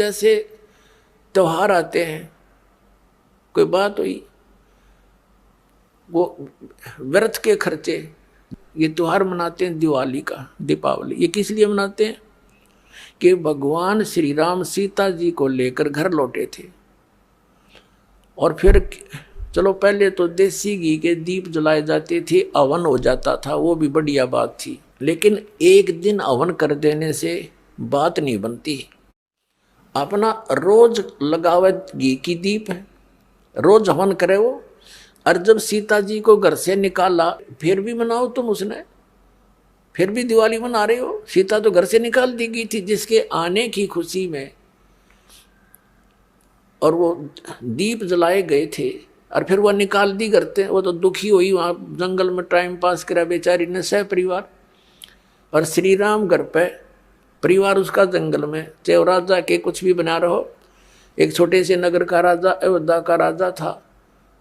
जैसे त्योहार आते हैं, कोई बात हुई, वो व्यर्थ के खर्चे, ये त्योहार मनाते हैं दिवाली का, दीपावली, ये किस लिए मनाते हैं कि भगवान श्री राम सीता जी को लेकर घर लौटे थे। और फिर चलो पहले तो देसी घी के दीप जलाए जाते थे, हवन हो जाता था, वो भी बढ़िया बात थी, लेकिन एक दिन हवन कर देने से बात नहीं बनती। अपना रोज लगावे घी की दीप है, रोज हवन करे वो। और जब सीता जी को घर से निकाला, फिर भी मनाओ तुम उसने, फिर भी दिवाली मना रहे हो। सीता तो घर से निकाल दी गई थी जिसके आने की खुशी में, और वो दीप जलाए गए थे, और फिर वह निकाल दी करते। वो तो दुखी हुई, वहां जंगल में टाइम पास करा बेचारी ने सह परिवार। और श्री राम घर पे, परिवार उसका जंगल में, चाहे राजा के कुछ भी बना रहो, एक छोटे से नगर का राजा, अयोध्या का राजा था,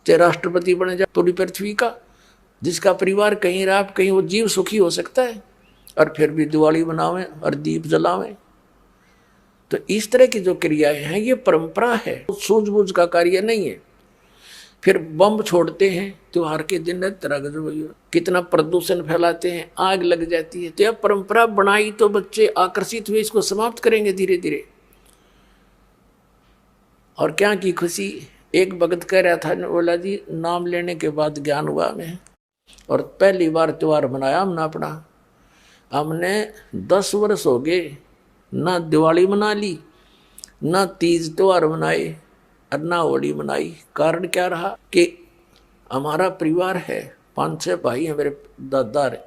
चाहे राष्ट्रपति बने जाए पूरी पृथ्वी का, जिसका परिवार कहीं रहा कहीं वो जीव सुखी हो सकता है, और फिर भी दिवाली बनावें और दीप जलावें। तो इस तरह की जो क्रियाएं हैं ये परंपरा है, सूझबूझ का कार्य नहीं है। फिर बम छोड़ते हैं त्योहार के दिन, तरह कितना प्रदूषण फैलाते हैं, आग लग जाती है। तो यह परंपरा बनाई तो बच्चे आकर्षित हुए, इसको समाप्त करेंगे धीरे धीरे। और क्या की खुशी, एक भगत कह रहा था, बोला जी नाम लेने के बाद ज्ञान हुआ हमें, और पहली बार त्योहार मनाया हमने अपना। हमने 10 वर्ष हो गए ना दिवाली मना ली, ना तीज त्योहार मनाए, और ना होली मनाई। कारण क्या रहा कि हमारा परिवार है, 5-6 भाई हैं मेरे दादा है,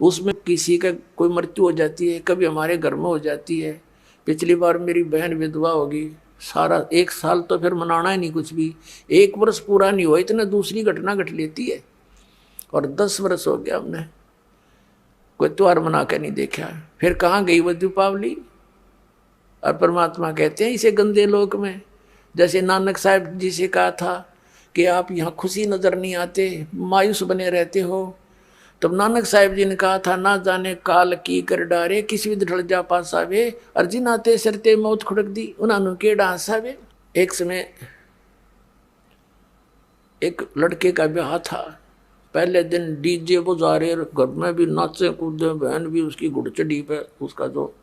उसमें किसी का कोई मृत्यु हो जाती है, कभी हमारे घर में हो जाती है। पिछली बार मेरी बहन विधवा होगी, सारा 1 साल तो फिर मनाना ही नहीं कुछ भी, 1 वर्ष पूरा नहीं हुआ इतना दूसरी घटना घट लेती है। और 10 वर्ष हो गया हमने कोई त्योहार मना के नहीं देखा। फिर कहाँ गई वो दीपावली। और परमात्मा कहते हैं इसे गंदे लोक में, जैसे नानक साहब जी से कहा था कि आप यहाँ खुशी नजर नहीं आते, मायूस बने रहते हो। तब नानक साहब जी ने कहा था, ना जाने काल की कर डारे, किसी भी ढल जा पासावे, अर्जिन आते सरते मौत खुड़क दी, उन्होंने केड़ा हंसावे। एक समय एक लड़के का ब्याह था, पहले दिन डीजे बजा रहे, घर में भी नाचे कूदे, बहन भी उसकी घुड़चड़ी पे उसका जो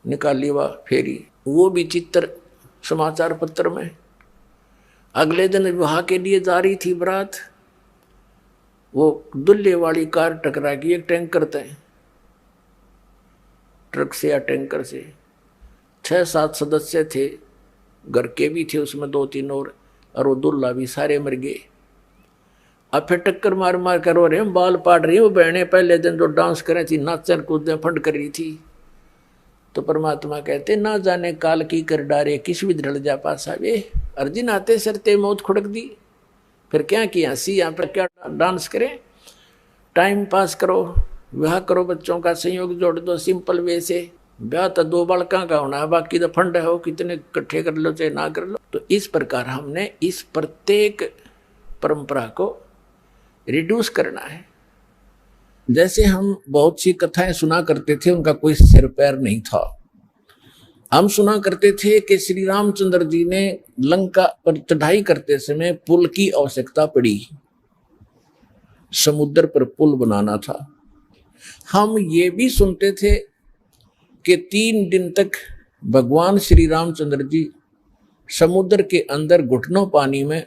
निकाली हुआ फेरी, वो भी चित्र समाचार पत्र में। अगले दिन विवाह के लिए जा रही थी बारात, वो दुल्हे वाली कार टकरा गई एक टैंकर से, ट्रक से या टैंकर से। 6-7 सदस्य थे, घर के भी थे उसमें 2-3 और वो दुल्हा भी, सारे मर गए। अब फिर टक्कर मार मार कर रो रहे हैं, बाल पाट रही, वो बहनें पहले दिन जो डांस कर रही थी, नाचन कूदे फंड कर रही थी। तो परमात्मा कहते, ना जाने काल की कर डारे, किस भी ढल जा पासा वे, अर्जिन आते सरते मौत खुड़क दी। फिर क्या किया, हंसी यहाँ पर क्या डांस करें, टाइम पास करो, विवाह करो, बच्चों का संयोग जोड़ दो सिंपल वे से। ब्याह तो 2 बालका का होना है, बाकी तो फंड है, हो कितने इकट्ठे कर लो चाहे ना कर लो। तो इस प्रकार हमने इस प्रत्येक परंपरा को रिड्यूस करना है। जैसे हम बहुत सी कथाएं सुना करते थे, उनका कोई सिर पैर नहीं था। हम सुना करते थे कि श्री रामचंद्र जी ने लंका पर चढ़ाई करते समय पुल की आवश्यकता पड़ी, समुद्र पर पुल बनाना था। हम ये भी सुनते थे कि 3 दिन तक भगवान श्री रामचंद्र जी समुद्र के अंदर घुटनों पानी में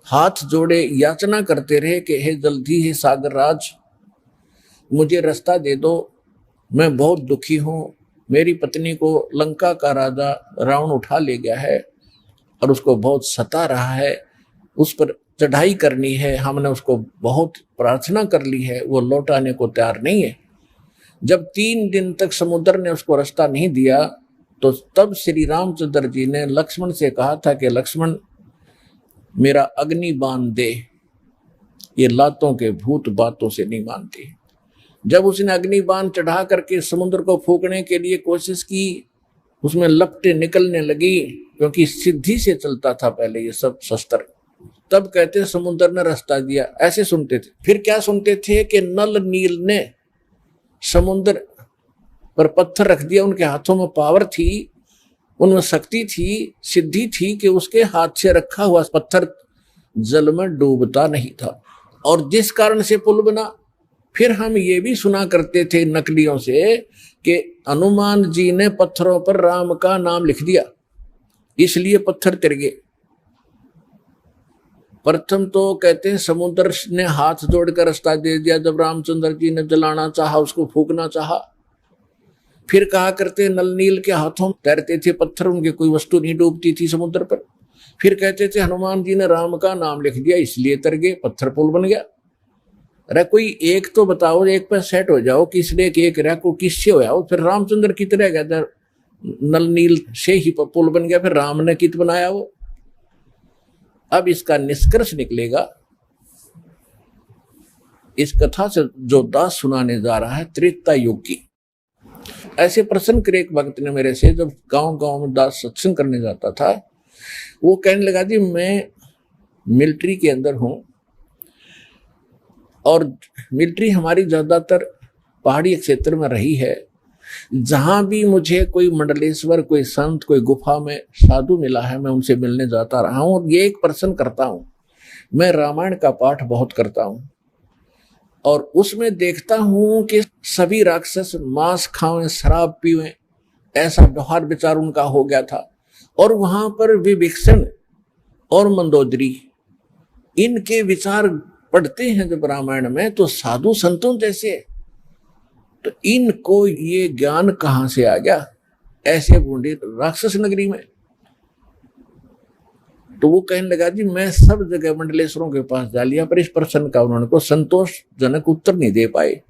हाथ जोड़े याचना करते रहे कि हे जल्दी हे सागर राज, मुझे रास्ता दे दो, मैं बहुत दुखी हूँ, मेरी पत्नी को लंका का राजा रावण उठा ले गया है और उसको बहुत सता रहा है, उस पर चढ़ाई करनी है, हमने उसको बहुत प्रार्थना कर ली है, वो लौटाने को तैयार नहीं है। जब 3 दिन तक समुद्र ने उसको रास्ता नहीं दिया, तो तब श्री रामचंद्र जी ने लक्ष्मण से कहा था कि लक्ष्मण मेरा अग्नि बाण दे, ये लातों के भूत बातों से नहीं मानते। जब उसने अग्नि बाण चढ़ा करके समुद्र को फूकने के लिए कोशिश की, उसमें लपटें निकलने लगी, क्योंकि सिद्धि से चलता था पहले ये सब शस्त्र। तब कहते समुद्र ने रास्ता दिया, ऐसे सुनते थे। फिर क्या सुनते थे कि नल नील ने समुद्र पर पत्थर रख दिया। उनके हाथों में पावर थी, उनमें शक्ति थी, सिद्धि थी कि उसके हाथ से रखा हुआ पत्थर जल में डूबता नहीं था। और जिस कारण से पुल बना, फिर हम ये भी सुना करते थे नकलियों से कि हनुमान जी ने पत्थरों पर राम का नाम लिख दिया, इसलिए पत्थर तिर गए। प्रथम तो कहते हैं समुद्र ने हाथ जोड़कर रास्ता दे दिया जब रामचंद्र जी ने जलाना चाहा, उसको फूकना चाहा। फिर कहा करते नल नील के हाथों तैरते थे पत्थर, उनकी कोई वस्तु नहीं डूबती थी समुद्र पर। फिर कहते थे हनुमान जी ने राम का नाम लिख दिया इसलिए तर गए, पत्थर पुल बन गया। अरे कोई एक तो बताओ, एक पर सेट हो जाओ, किसने एक रहा को किससे हो जाओ, फिर रामचंद्र की तरह कहता नल नील से ही पुल बन गया, फिर राम ने कित बनाया वो। अब इसका निष्कर्ष निकलेगा इस कथा से जो दास सुनाने जा रहा है त्रेता युग की। ऐसे प्रश्न करे एक भक्त ने मेरे से, जब गांव में दास सत्संग करने जाता था, वो कहने लगा जी मैं मिलिट्री के अंदर हूं और मिलिट्री हमारी ज्यादातर पहाड़ी क्षेत्र में रही है। जहां भी मुझे कोई मंडलेश्वर, कोई संत, कोई गुफा में साधु मिला है, मैं उनसे मिलने जाता रहा हूं। और ये एक प्रश्न करता हूं, मैं रामायण का पाठ बहुत करता हूं और उसमें देखता हूं कि सभी राक्षस मांस खाएं, शराब पीवें, ऐसा व्यवहार विचार उनका हो गया था। और वहां पर विभीषण और मंदोदरी, इनके विचार पढ़ते हैं जब रामायण में, तो साधु संतों जैसे, तो इनको ये ज्ञान कहां से आ गया ऐसे बूढ़े राक्षस नगरी में। तो वो कहने लगा जी मैं सब जगह मंडलेश्वरों के पास जा लिया, पर इस प्रश्न का उन्होंने को संतोषजनक उत्तर नहीं दे पाए,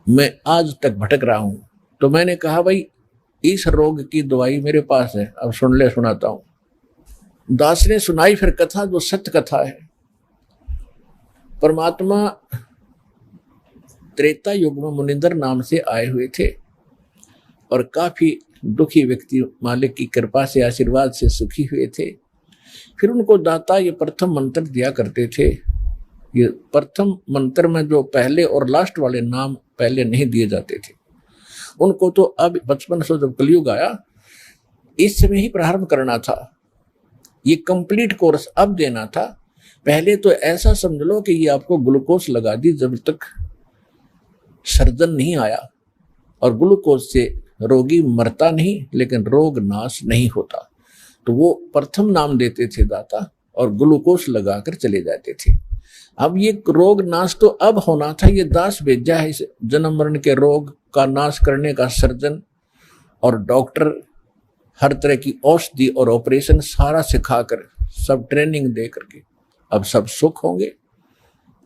मैं आज तक भटक रहा हूं। तो मैंने कहा भाई इस रोग की दवाई मेरे पास है, अब सुन ले, सुनाता हूं। दास ने सुनाई फिर कथा, जो सत्य कथा है। परमात्मा त्रेता युग में मुनिंदर नाम से आए हुए थे और काफी दुखी व्यक्ति मालिक की कृपा से, आशीर्वाद से सुखी हुए थे। फिर उनको दाता ये प्रथम मंत्र दिया करते थे। ये प्रथम मंत्र में जो पहले और लास्ट वाले नाम पहले नहीं दिए जाते थे, उनको तो अब बचपन से जब कलयुग आया इस समय ही प्रारंभ करना था, ये कंप्लीट कोर्स अब देना था। पहले तो ऐसा समझ लो कि ये आपको ग्लूकोज लगा दी जब तक सर्जन नहीं आया, और ग्लूकोज से रोगी मरता नहीं लेकिन रोग नाश नहीं होता। तो वो प्रथम नाम देते थे दाता और ग्लूकोज लगाकर चले जाते थे। अब ये रोग नाश तो अब होना था, ये दास भेजा है इस जन्म मरण के रोग का नाश करने का सर्जन और डॉक्टर, हर तरह की औषधि और ऑपरेशन सारा सिखाकर, सब ट्रेनिंग दे करके अब सब सुख होंगे,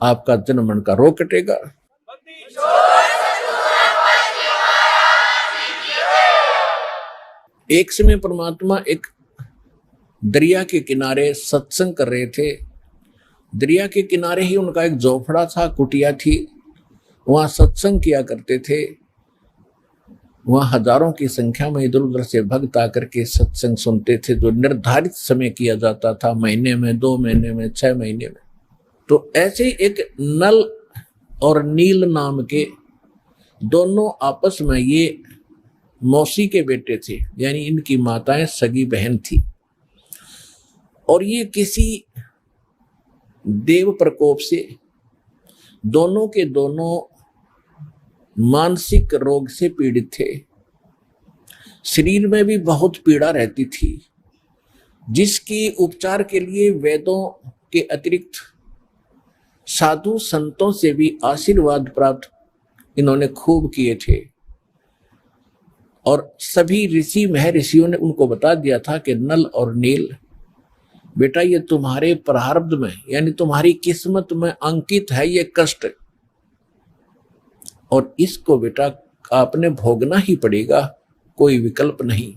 आपका जन्म मरण का रोग कटेगा। एक समय परमात्मा एक दरिया के किनारे सत्संग कर रहे थे। दरिया के किनारे ही उनका एक झोपड़ा था, कुटिया थी, वहां सत्संग किया करते थे। वहां हजारों की संख्या में इधर उधर से भक्त आकर के सत्संग सुनते थे, जो निर्धारित समय किया जाता था, महीने में, 2 महीने में, 6 महीने में। तो ऐसे एक नल और नील नाम के दोनों आपस में, ये मौसी के बेटे थे, यानी इनकी माताएं सगी बहन थी। और ये किसी देव प्रकोप से दोनों के दोनों मानसिक रोग से पीड़ित थे। शरीर में भी बहुत पीड़ा रहती थी, जिसकी उपचार के लिए वेदों के अतिरिक्त साधु संतों से भी आशीर्वाद प्राप्त इन्होंने खूब किए थे। और सभी ऋषि महर्षियों ने उनको बता दिया था कि नल और नील, बेटा ये तुम्हारे प्रारब्ध में, यानी तुम्हारी किस्मत में अंकित है ये कष्ट, और इसको बेटा आपने भोगना ही पड़ेगा, कोई विकल्प नहीं।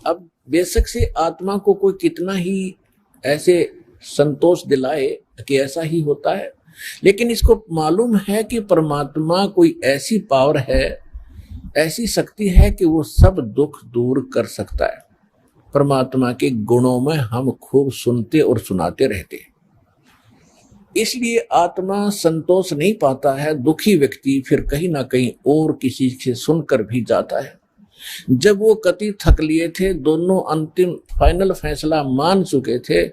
अब बेशक से आत्मा को कोई कितना ही ऐसे संतोष दिलाए कि ऐसा ही होता है, लेकिन इसको मालूम है कि परमात्मा कोई ऐसी पावर है, ऐसी शक्ति है कि वो सब दुख दूर कर सकता है। परमात्मा के गुणों में हम खूब सुनते और सुनाते रहते, इसलिए आत्मा संतोष नहीं पाता है, दुखी व्यक्ति फिर कहीं ना कहीं और किसी से सुनकर भी जाता है। जब वो कति थक लिए थे, दोनों अंतिम फाइनल फैसला मान चुके थे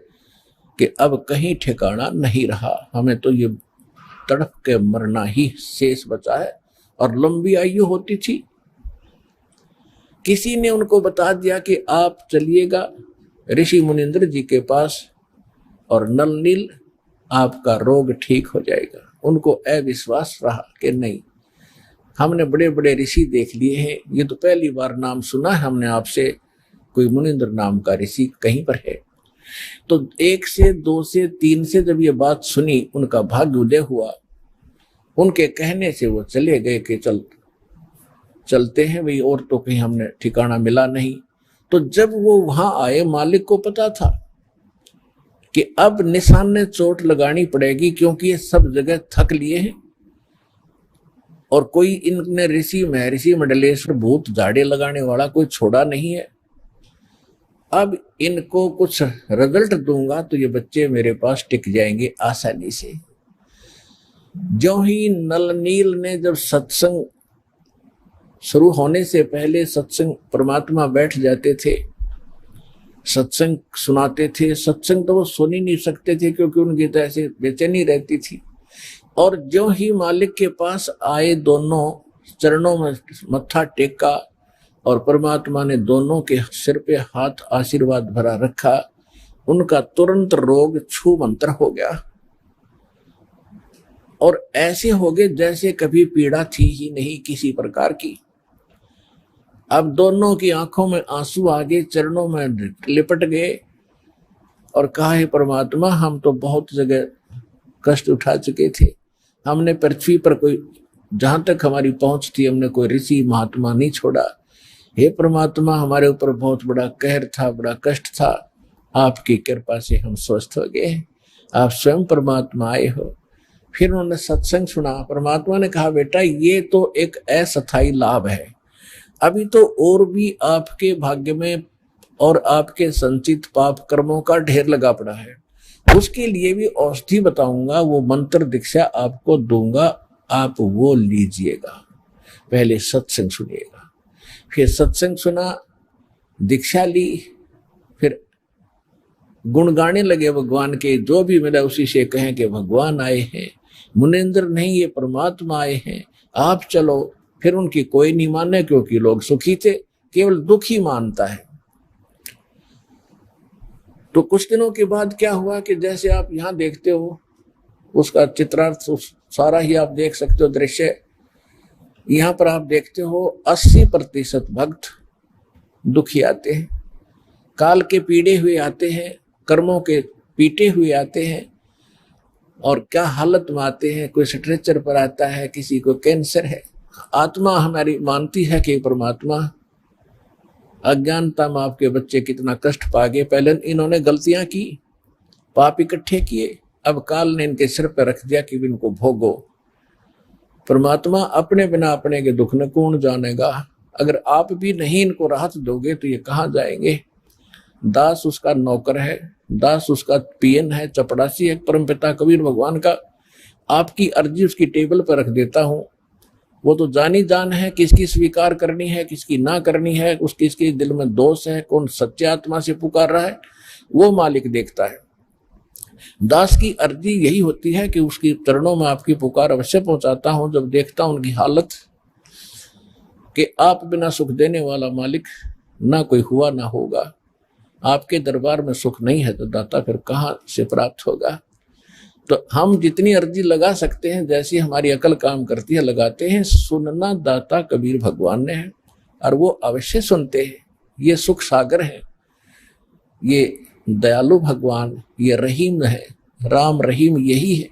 कि अब कहीं ठिकाना नहीं रहा, हमें तो ये तड़प के मरना ही शेष बचा है, और लंबी आयु होती थी। किसी ने उनको बता दिया कि आप चलिएगा ऋषि मुनिंद्र जी के पास और नल नील आपका रोग ठीक हो जाएगा। उनको अविश्वास रहा कि नहीं, हमने बड़े बड़े ऋषि देख लिए हैं, ये तो पहली बार नाम सुना है हमने आपसे, कोई मुनिंद्र नाम का ऋषि कहीं पर है। तो 1 से 2 से 3 से जब ये बात सुनी, उनका भाग्य उदय हुआ। उनके कहने से वो चले गए कि चलते हैं भाई, और तो कहीं हमने ठिकाना मिला नहीं। तो जब वो वहां आए, मालिक को पता था कि अब निशाने चोट लगानी पड़ेगी, क्योंकि ये सब जगह थक लिए हैं और कोई इनने ऋषि महर्षि मंडलेश्वर भूत झाड़े लगाने वाला कोई छोड़ा नहीं है। अब इनको कुछ रिजल्ट दूंगा तो ये बच्चे मेरे पास टिक जाएंगे आसानी से। जो ही नल नील ने जब सत्संग शुरू होने से पहले सत्संग परमात्मा बैठ जाते थे, सत्संग सुनाते थे। सत्संग तो वो सुन ही नहीं सकते थे क्योंकि उनकी तो ऐसे बेचैनी रहती थी। और जो ही मालिक के पास आए, दोनों चरणों में मत्था टेका और परमात्मा ने दोनों के सिर पे हाथ आशीर्वाद भरा रखा, उनका तुरंत रोग छू मंतर हो गया और ऐसे हो गए जैसे कभी पीड़ा थी ही नहीं किसी प्रकार की। अब दोनों की आंखों में आंसू आ गए, चरणों में लिपट गए और कहा, हे परमात्मा, हम तो बहुत जगह कष्ट उठा चुके थे, हमने पृथ्वी पर कोई, जहां तक हमारी पहुंच थी, हमने कोई ऋषि महात्मा नहीं छोड़ा। हे परमात्मा, हमारे ऊपर बहुत बड़ा कहर था, बड़ा कष्ट था, आपकी कृपा से हम स्वस्थ हो गए, आप स्वयं परमात्मा आए हो। फिर उन्होंने सत्संग सुना। परमात्मा ने कहा, बेटा ये तो एक अस्थायी लाभ है, अभी तो और भी आपके भाग्य में और आपके संचित पाप कर्मों का ढेर लगा पड़ा है, उसके लिए भी औषधि बताऊंगा, वो मंत्र दीक्षा आपको दूंगा, आप वो लीजिएगा। पहले सत्संग सुनिएगा। फिर सत्संग सुना, दीक्षा ली, फिर गुण गाने लगे भगवान के, जो भी मिला उसी से कहें कि भगवान आए हैं, मुनिंद्र नहीं ये परमात्मा आए हैं, आप चलो। फिर उनकी कोई नहीं माने क्योंकि लोग सुखी थे, केवल दुखी मानता है। तो कुछ दिनों के बाद क्या हुआ कि जैसे आप यहां देखते हो, उसका चित्रार्थ सारा ही आप देख सकते हो दृश्य। यहां पर आप देखते हो 80% भक्त दुखी आते हैं, काल के पीड़े हुए आते हैं, कर्मों के पीटे हुए आते हैं, और क्या हालत में आते हैं। कोई स्ट्रेचर पर आता है, किसी को कैंसर है। आत्मा हमारी मानती है कि परमात्मा, अज्ञानता में आपके बच्चे कितना कष्ट पा गए, पहले इन्होंने गलतियां की, पाप इकट्ठे किए, अब काल ने इनके सिर पर रख दिया कि इनको भोगो। परमात्मा अपने बिना अपने के दुख न कौन जानेगा। अगर आप भी नहीं इनको राहत दोगे तो ये कहाँ जाएंगे। दास उसका नौकर है, दास उसका पीएन है, चपड़ासी है परमपिता कबीर भगवान का। आपकी अर्जी उसकी टेबल पर रख देता हूं, वो तो जानी जान है किसकी स्वीकार करनी है, किसकी ना करनी है, उसकी इसके दिल में दोष है, कौन सच्चे आत्मा से पुकार रहा है, वो मालिक देखता है। दास की अर्जी यही होती है कि उसकी चरणों में आपकी पुकार अवश्य पहुंचाता हूं। जब देखता हूं उनकी हालत कि आप बिना सुख देने वाला मालिक ना कोई हुआ ना होगा, आपके दरबार में सुख नहीं है तो दाता फिर कहां से प्राप्त होगा। तो हम जितनी अर्जी लगा सकते हैं, जैसी हमारी अकल काम करती है, लगाते हैं। सुनना दाता कबीर भगवान ने है और वो अवश्य सुनते हैं। ये सुख सागर है, ये दयालु भगवान, ये रहीम है, राम रहीम यही है।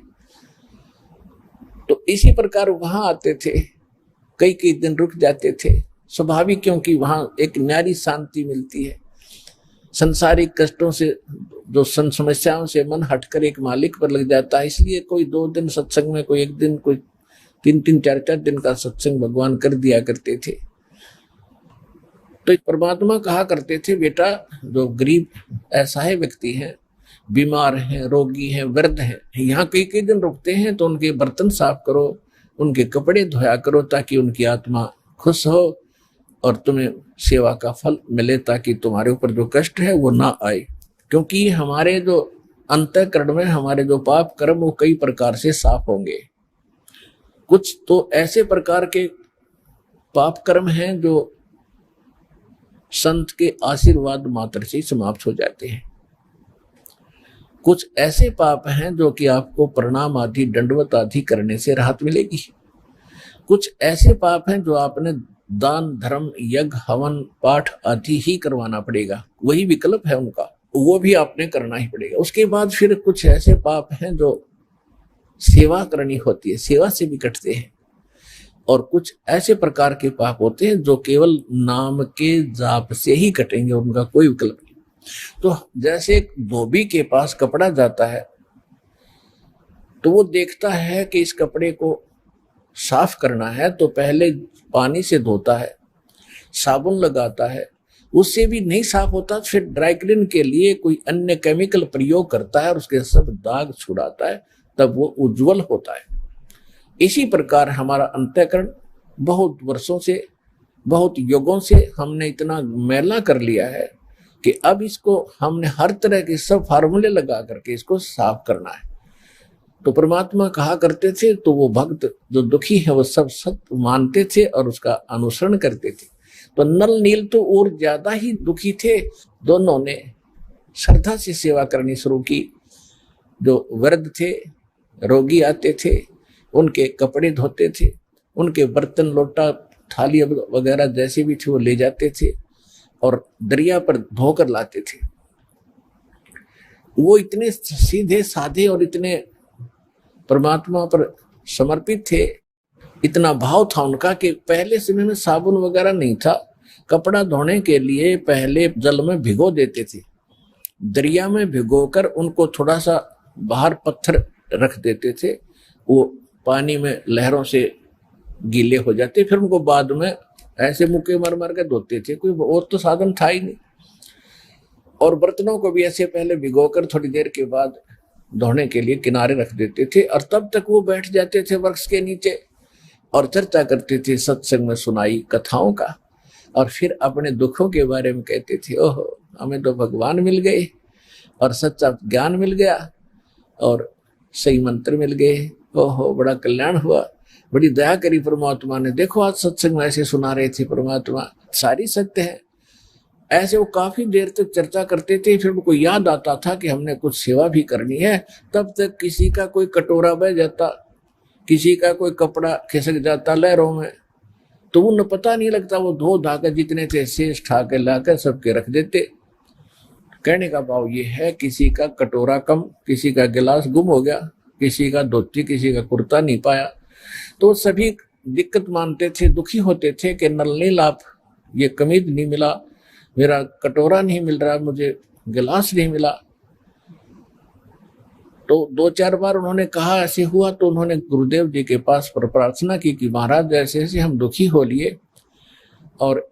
तो इसी प्रकार वहां आते थे, कई कई दिन रुक जाते थे, स्वाभाविक, क्योंकि वहां एक न्यारी शांति मिलती है। संसारिक कष्टों से, जो समस्याओं से मन हटकर एक मालिक पर लग जाता है। इसलिए कोई 2 दिन सत्संग में, कोई 1 दिन, कोई 3-3, 4-4 दिन का सत्संग भगवान कर दिया करते थे। तो परमात्मा कहा करते थे, बेटा जो गरीब असहाय व्यक्ति है, बीमार हैं, रोगी हैं, वृद्ध हैं, यहाँ कई कई दिन रुकते हैं, तो उनके बर्तन साफ करो, उनके कपड़े धोया करो, ताकि उनकी आत्मा खुश हो और तुम्हें सेवा का फल मिले, ताकि तुम्हारे ऊपर जो कष्ट है वो ना आए। क्योंकि हमारे जो अंतःकरण में हमारे जो पाप कर्म वो कई प्रकार से साफ होंगे। कुछ तो ऐसे प्रकार के पाप कर्म हैं जो संत के आशीर्वाद मात्र से समाप्त हो जाते हैं। कुछ ऐसे पाप हैं जो कि आपको प्रणाम आदि, दंडवत आदि करने से राहत मिलेगी। कुछ ऐसे पाप हैं जो आपने दान, धर्म, यज्ञ, हवन, पाठ आदि ही करवाना पड़ेगा, वही विकल्प है उनका, वो भी आपने करना ही पड़ेगा। उसके बाद फिर कुछ ऐसे पाप हैं जो सेवा करनी होती है, सेवा से भी कटते हैं। और कुछ ऐसे प्रकार के पाप होते हैं जो केवल नाम के जाप से ही कटेंगे, उनका कोई विकल्प नहीं। तो जैसे एक धोबी के पास कपड़ा जाता है तो वो देखता है कि इस कपड़े को साफ करना है, तो पहले पानी से धोता है, साबुन लगाता है, उससे भी नहीं साफ होता, फिर ड्राई क्लीन के लिए कोई अन्य केमिकल प्रयोग करता है और उसके सब दाग छुड़ाता है, तब वो उज्जवल होता है। इसी प्रकार हमारा अंतःकरण बहुत वर्षों से, बहुत युगों से हमने इतना मैला कर लिया है कि अब इसको हमने हर तरह के सब फार्मूले लगा करके इसको साफ करना है। तो परमात्मा कहा करते थे, तो वो भक्त जो दुखी है वो सब सत्य मानते थे और उसका अनुसरण करते थे। तो नल नील तो और ज्यादा ही दुखी थे, दोनों ने श्रद्धा से सेवा करनी शुरू की। जो वृद्ध थे, रोगी आते थे, उनके कपड़े धोते थे, उनके बर्तन, लोटा, थाली वगैरह जैसे भी थे वो ले जाते थे और दरिया पर धोकर लाते थे। वो इतने सीधे साधे और इतने परमात्मा पर समर्पित थे, इतना भाव था उनका कि पहले समय में साबुन वगैरह नहीं था। कपड़ा धोने के लिए पहले जल में भिगो देते थे, दरिया में भिगोकर उनको थोड़ा सा बाहर पत्थर रख देते थे, वो पानी में लहरों से गीले हो जाते, फिर उनको बाद में ऐसे मुक्के मार मार के धोते थे, कोई और तो साधन था ही नहीं। और बर्तनों को भी ऐसे पहले भिगोकर थोड़ी देर के बाद धोने के लिए किनारे रख देते थे, और तब तक वो बैठ जाते थे वृक्ष के नीचे और चर्चा करते थे सत्संग में सुनाई कथाओं का, और फिर अपने दुखों के बारे में कहते थे, ओहो हमें तो भगवान मिल गए और सच्चा ज्ञान मिल गया और सही मंत्र मिल गए, ओहो बड़ा कल्याण हुआ, बड़ी दया करी परमात्मा ने, देखो आज सत्संग में ऐसे सुना रहे थे परमात्मा, सारी सत्य है। ऐसे वो काफी देर तक चर्चा करते थे। फिर उनको याद आता था कि हमने कुछ सेवा भी करनी है, तब तक किसी का कोई कटोरा बह जाता, किसी का कोई कपड़ा खिसक जाता लहरों में, तो उन्हें पता नहीं लगता, वो धो धाकर जितने थे शेष ठा के लाकर सबके रख देते। कहने का भाव ये है, किसी का कटोरा कम, किसी का गिलास गुम हो गया, किसी का धोती, किसी का कुर्ता नहीं पाया, तो सभी दिक्कत मानते थे, दुखी होते थे कि नल नहीं लाभ, ये कमीज नहीं मिला, मेरा कटोरा नहीं मिल रहा, मुझे गिलास नहीं मिला। तो 2-4 बार उन्होंने कहा ऐसे हुआ, तो उन्होंने गुरुदेव जी के पास प्रार्थना की कि महाराज ऐसे ऐसे हम दुखी हो लिए, और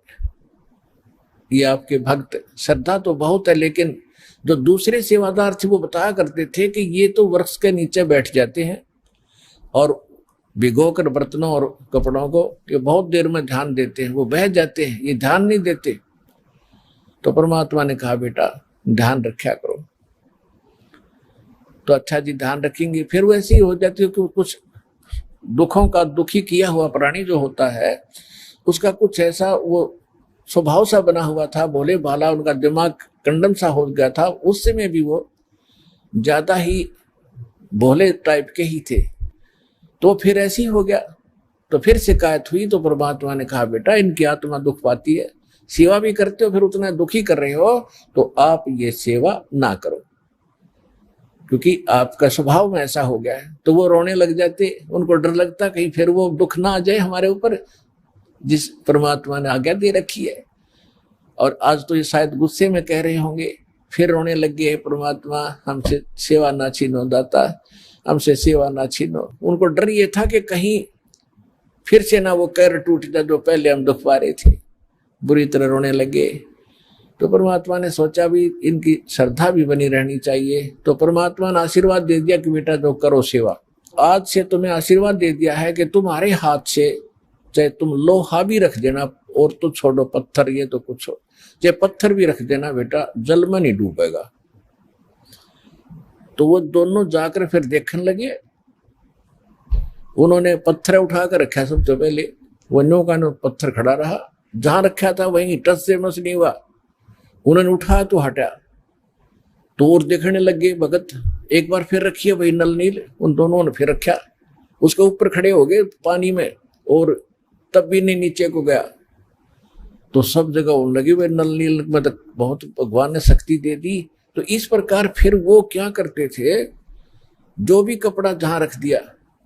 ये आपके भक्त, श्रद्धा तो बहुत है, लेकिन जो दूसरे सेवादार थे वो बताया करते थे कि ये तो वृक्ष के नीचे बैठ जाते हैं और भिगोकर बर्तनों और कपड़ों को ये बहुत देर में ध्यान देते हैं, वो बह जाते हैं, ये ध्यान नहीं देते। तो परमात्मा ने कहा बेटा ध्यान रखा करो। तो अच्छा जी ध्यान रखेंगे। फिर वैसे ही हो जाती है कि कुछ दुखों का, दुखी किया हुआ प्राणी जो होता है उसका कुछ ऐसा वो स्वभाव सा बना हुआ था, भोले भाला, उनका दिमाग कंडम सा हो गया था, उस समय भी वो ज्यादा ही भोले टाइप के ही थे। तो फिर ऐसे ही हो गया, तो फिर शिकायत हुई। तो परमात्मा ने कहा बेटा इनकी आत्मा दुख पाती है, सेवा भी करते हो फिर उतना दुखी कर रहे हो, तो आप ये सेवा ना करो, क्योंकि आपका स्वभाव में ऐसा हो गया है। तो वो रोने लग जाते, उनको डर लगता कहीं फिर वो दुख ना आ जाए हमारे ऊपर जिस परमात्मा ने आज्ञा दे रखी है। और आज तो ये शायद गुस्से में कह रहे होंगे, फिर रोने लग गए, परमात्मा हमसे सेवा ना छीनो, दाता हमसे सेवा ना छीनो। उनको डर ये था कि कहीं फिर से ना वो कैर टूट जाए जो पहले हम दुख पा रहे थे। बुरी तरह रोने लगे। तो परमात्मा ने सोचा भी इनकी श्रद्धा भी बनी रहनी चाहिए, तो परमात्मा ने आशीर्वाद दे दिया कि बेटा जो करो सेवा। आज से तुम्हें आशीर्वाद दे दिया है कि तुम्हारे हाथ से चाहे तुम लोहा भी रख देना, और तो छोड़ो पत्थर, ये तो कुछ हो, चाहे पत्थर भी रख देना बेटा, जल में नहीं डूबेगा। तो वो दोनों जाकर फिर देखने लगे। उन्होंने पत्थर उठाकर रखा सबसे पहले, वो नो का नो पत्थर खड़ा रहा, जहां रखा था वहीं टच से मस नहीं हुआ। उन्होंने उठाया तो हटा, तो और देखने लगे भगत, एक बार फिर रखिए भाई नल नील। उन दोनों ने फिर रखा, उसके ऊपर खड़े हो गए पानी में, और तब भी नहीं नीचे को गया। तो सब जगह होने लगी वे नल नील, मतलब बहुत भगवान ने शक्ति दे दी। तो इस प्रकार फिर वो क्या करते थे, जो भी कपड़ा जहां रख दिया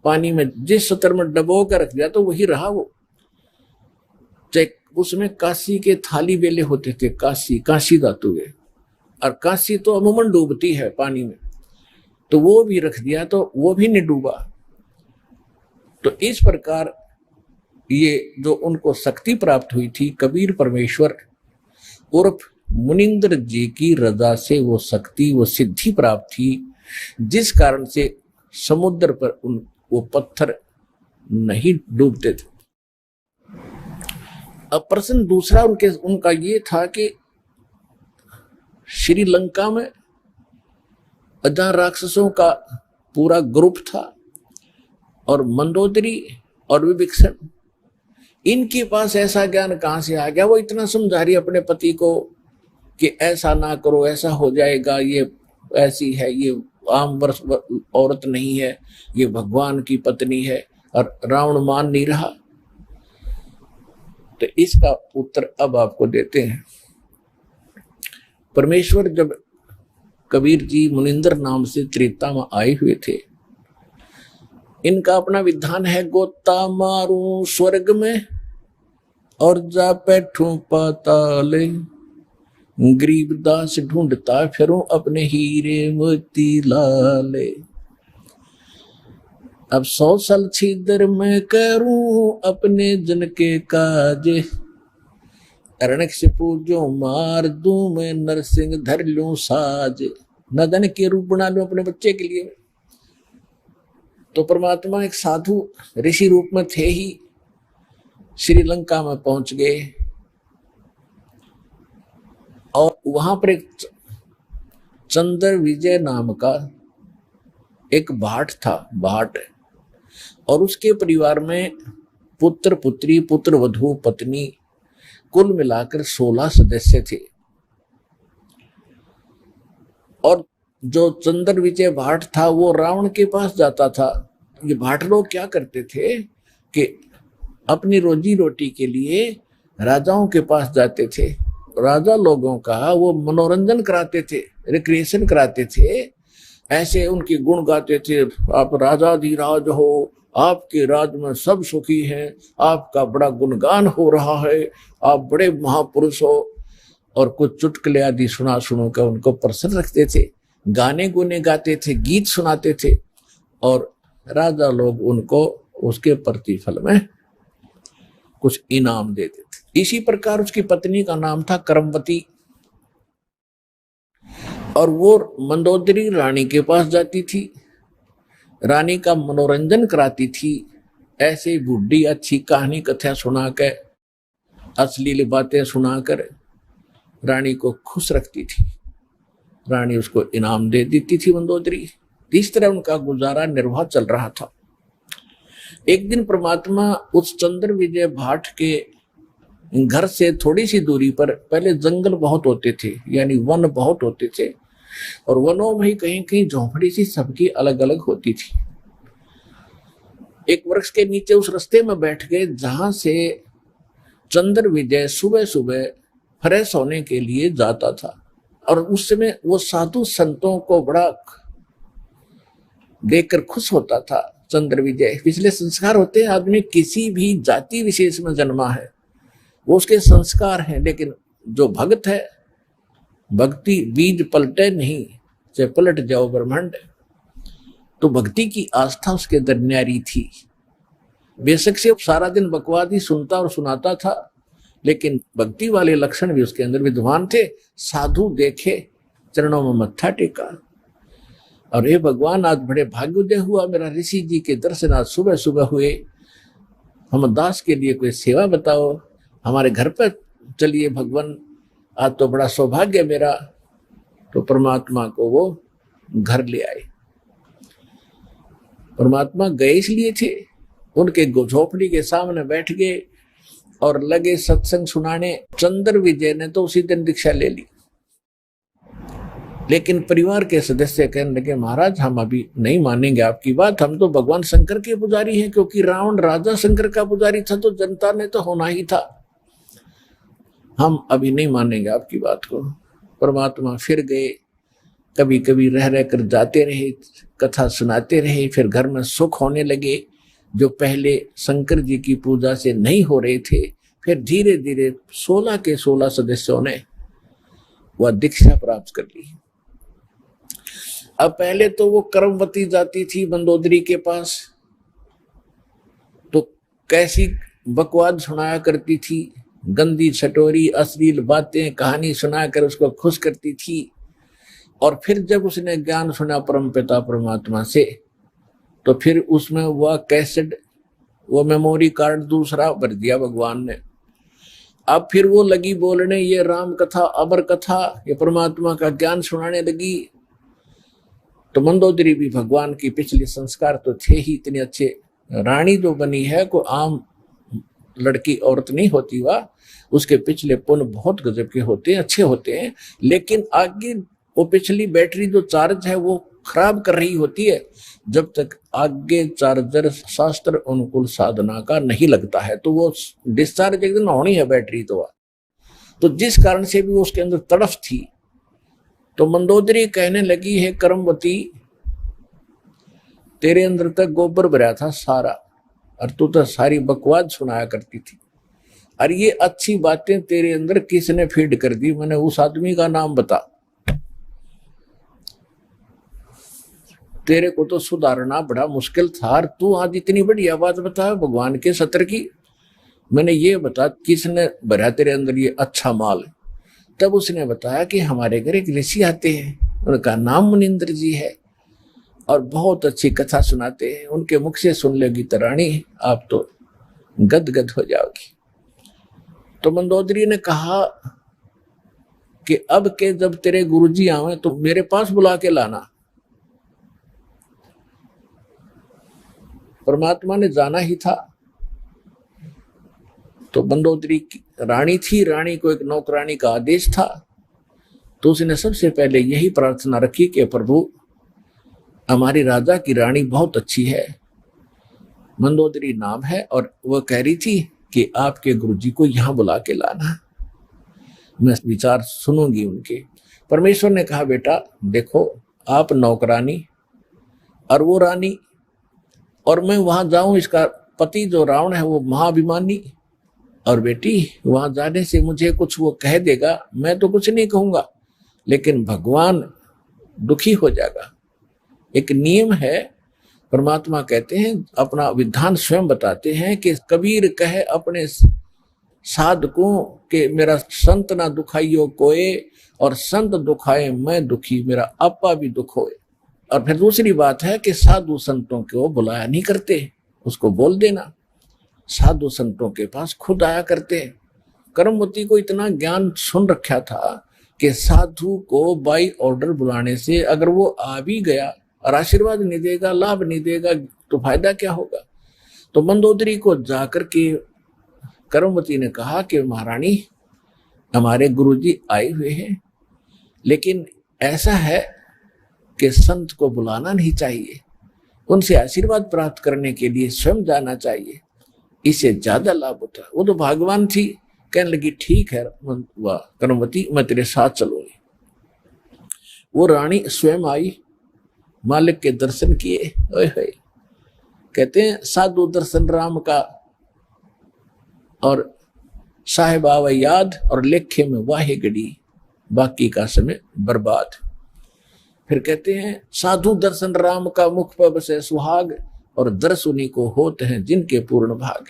पानी में, जिस सतर में डबो कर रख दिया तो वही रहा वो। चाहे उसमें कांसी के थाली बेले होते थे, कांसी धातु के, और कांसी तो अमूमन डूबती है पानी में, तो वो भी रख दिया तो वो भी नहीं डूबा। तो इस प्रकार ये जो उनको शक्ति प्राप्त हुई थी, कबीर परमेश्वर उर्फ मुनिंद्र जी की रजा से वो शक्ति, वो सिद्धि प्राप्त थी, जिस कारण से समुद्र पर वो पत्थर नहीं डूबते थे। अब प्रश्न दूसरा उनका ये था कि श्रीलंका में जहां राक्षसों का पूरा ग्रुप था, और मंदोदरी और विभीषण, इनके पास ऐसा ज्ञान कहां से आ गया? वो इतना समझा रही अपने पति को कि ऐसा ना करो, ऐसा हो जाएगा, ये ऐसी है, ये आम वर्ष औरत नहीं है, ये भगवान की पत्नी है, और रावण मान नहीं रहा। तो इसका उत्तर अब आपको देते हैं। परमेश्वर जब कबीर जी मुनिंदर नाम से त्रेता में आए हुए थे, इनका अपना विधान है, गोता मारूं स्वर्ग में और जा बैठूं पाताले, गरीबदास ढूंढता फिरूं अपने हीरे मोती लाले। अब 100 साल छिदर मैं करूं अपने जन के काज, अरणक से पूजो मार दूं मैं नरसिंह धर लूं साज। न जाने के रूप बना लूं अपने बच्चे के लिए। तो परमात्मा एक साधु ऋषि रूप में थे ही, श्रीलंका में पहुंच गए, और वहां पर एक चंद्र विजय नाम का एक भाट था, भाट, और उसके परिवार में पुत्र पुत्री, पुत्र वधू, पत्नी, कुल मिलाकर 16 सदस्य थे। और जो चंद्र विजय भाट था वो रावण के पास जाता था। ये भाट लोग क्या करते थे कि अपनी रोजी रोटी के लिए राजाओं के पास जाते थे, राजा लोगों का वो मनोरंजन कराते थे, रिक्रिएशन कराते थे, ऐसे उनके गुण गाते थे, आप राजाधिराज हो, आपके राज में सब सुखी हैं, आपका बड़ा गुणगान हो रहा है, आप बड़े महापुरुष हो, और कुछ चुटकुले आदि सुनो कर उनको प्रसन्न रखते थे, गाने गुने गाते थे, गीत सुनाते थे, और राजा लोग उनको उसके प्रतिफल में कुछ इनाम देते थे। इसी प्रकार उसकी पत्नी का नाम था करमवती, और वो मंदोदरी रानी के पास जाती थी, रानी का मनोरंजन कराती थी, ऐसे बुढ़ी अच्छी कहानी कथा सुनाकर, अश्लील बातें सुनाकर रानी को खुश रखती थी। रानी उसको इनाम दे देती थी मंदोदरी। इस तरह उनका गुजारा निर्वाह चल रहा था। एक दिन परमात्मा उस चंद्र विजय भाट के घर से थोड़ी सी दूरी पर, पहले जंगल बहुत होते थे, यानी वन बहुत होते थे, और वनों में ही कहीं कहीं झोंपड़ी सी सबकी अलग अलग होती थी। एक वृक्ष के नीचे उस रास्ते में बैठ गए जहां से चंद्र विजय सुबह सुबह फ्रेश होने के लिए जाता था। और उस समय वो साधु संतों को बड़ा देखकर खुश होता था। चंद्र विजय पिछले संस्कार होते हैं, आदमी किसी भी जाति विशेष में जन्मा है वो उसके संस्कार हैं, लेकिन जो भक्त है, भक्ति बीज पलटे नहीं, चाहे पलट जाओ ब्रह्मांड। तो भक्ति की आस्था उसके अंदर न्यारी थी। बेशक से सारा दिन बकवाद ही सुनता और सुनाता था, लेकिन भक्ति वाले लक्षण भी उसके अंदर विद्वान थे। साधु देखे चरणों में मत्था टेका और हे भगवान आज बड़े भाग्योदय हुआ, मेरा ऋषि जी के दर्शन आज सुबह सुबह हुए, हम दास के लिए कोई सेवा बताओ, हमारे घर पर चलिए भगवान, आज तो बड़ा सौभाग्य मेरा। तो परमात्मा को वो घर ले आए। परमात्मा गए इसलिए थे, उनके झोपड़ी के सामने बैठ गए और लगे सत्संग सुनाने। चंद्र विजय ने तो उसी दिन दीक्षा ले ली, लेकिन परिवार के सदस्य कहने लगे महाराज हम अभी नहीं मानेंगे आपकी बात, हम तो भगवान शंकर के पुजारी हैं, क्योंकि रावण राजा शंकर का पुजारी था तो जनता ने तो होना ही था, हम अभी नहीं मानेंगे आपकी बात को। परमात्मा फिर गए, कभी कभी रह रह कर जाते रहे, कथा सुनाते रहे, फिर घर में सुख होने लगे जो पहले शंकर जी की पूजा से नहीं हो रहे थे। फिर धीरे धीरे 16 के 16 सदस्यों ने वह दीक्षा प्राप्त कर ली। अब पहले तो वो कर्मवती जाती थी मंदोदरी के पास, तो कैसी बकवाद सुनाया करती थी, गंदी छटोरी अश्लील बातें कहानी सुनाकर उसको खुश करती थी। और फिर जब उसने ज्ञान सुना परम पिता परमात्मा से, तो फिर उसमें वह कैसेट, वो मेमोरी कार्ड दूसरा भर दिया भगवान ने। अब फिर वो लगी बोलने ये राम कथा अमर कथा, ये परमात्मा का ज्ञान सुनाने लगी। तो मंदोदरी भी भगवान की पिछले संस्कार तो थे ही इतने अच्छे, रानी जो बनी है को आम लड़की औरत नहीं होती, वह उसके पिछले पुण्य बहुत गजब के होते हैं, अच्छे होते हैं। लेकिन आगे वो पिछली बैटरी जो चार्ज है वो खराब कर रही होती है, जब तक आगे चार्जर शास्त्र अनुकूल साधना का नहीं लगता है तो वो डिस्चार्ज एक दिन होनी है बैटरी। तो जिस कारण से भी उसके अंदर तड़फ थी, तो मंदोदरी कहने लगी है कर्मवती, तेरे अंदर तक गोबर भरा था सारा, और तू तो सारी बकवाद सुनाया करती थी, और ये अच्छी बातें तेरे अंदर किसने फीड कर दी, मैंने उस आदमी का नाम बता। तेरे को तो सुधारना बड़ा मुश्किल था, और तू आज इतनी बढ़िया बात बता भगवान के सत्र की, मैंने ये बता किसने भरा तेरे अंदर ये अच्छा माल। तब उसने बताया कि हमारे घर एक ऋषि आते हैं, उनका नाम मुनिंद्र जी है और बहुत अच्छी कथा सुनाते हैं, उनके मुख से सुन लेगी तो रानी आप तो गदगद हो जाओगी। तो मंदोदरी ने कहा कि अब के जब तेरे गुरुजी आवे तो मेरे पास बुला के लाना। परमात्मा ने जाना ही था, तो मंदोदरी की रानी थी, रानी को एक नौकरानी का आदेश था, तो उसने सबसे पहले यही प्रार्थना रखी कि प्रभु हमारी राजा की रानी बहुत अच्छी है, मंदोदरी नाम है, और वह कह रही थी कि आपके गुरुजी को यहां बुला के लाना, मैं विचार सुनूंगी उनके। परमेश्वर ने कहा बेटा देखो आप नौकरानी और वो रानी, और मैं वहां जाऊं, इसका पति जो रावण है वो महाभिमानी, और बेटी वहां जाने से मुझे कुछ वो कह देगा, मैं तो कुछ नहीं कहूंगा, लेकिन भगवान दुखी हो जाएगा। एक नियम है, परमात्मा कहते हैं अपना विधान स्वयं बताते हैं कि कबीर कहे अपने साधकों के मेरा संत ना दुखाइयो कोई, और संत दुखाए मैं दुखी, मेरा आपा भी दुख होए। और फिर दूसरी बात है कि साधु संतों को बुलाया नहीं करते, उसको बोल देना, साधु संतों के पास खुद आया करते। कर्मवती को इतना ज्ञान सुन रखा था कि साधु को बाई ऑर्डर बुलाने से अगर वो आ भी गया और आशीर्वाद नहीं देगा, लाभ नहीं देगा, तो फायदा क्या होगा। तो मंदोदरी को जाकर के कर्मवती ने कहा कि महारानी हमारे गुरुजी आए हुए हैं, लेकिन ऐसा है कि संत को बुलाना नहीं चाहिए, उनसे आशीर्वाद प्राप्त करने के लिए स्वयं जाना चाहिए, इससे ज्यादा लाभ होता है। वो तो भगवान थी, कहने लगी ठीक है कर्मवती मैं तेरे साथ चलूंगी। वो रानी स्वयं आई, मालिक के दर्शन किए, कहते हैं साधु दर्शन राम का, और साहेब आवे याद, और लेखे में वाहे गड़ी, बाकी का समय बर्बाद। फिर कहते हैं साधु दर्शन राम का मुख पर बसे सुहाग, और दर्श उन्हीं को होते हैं जिनके पूर्ण भाग।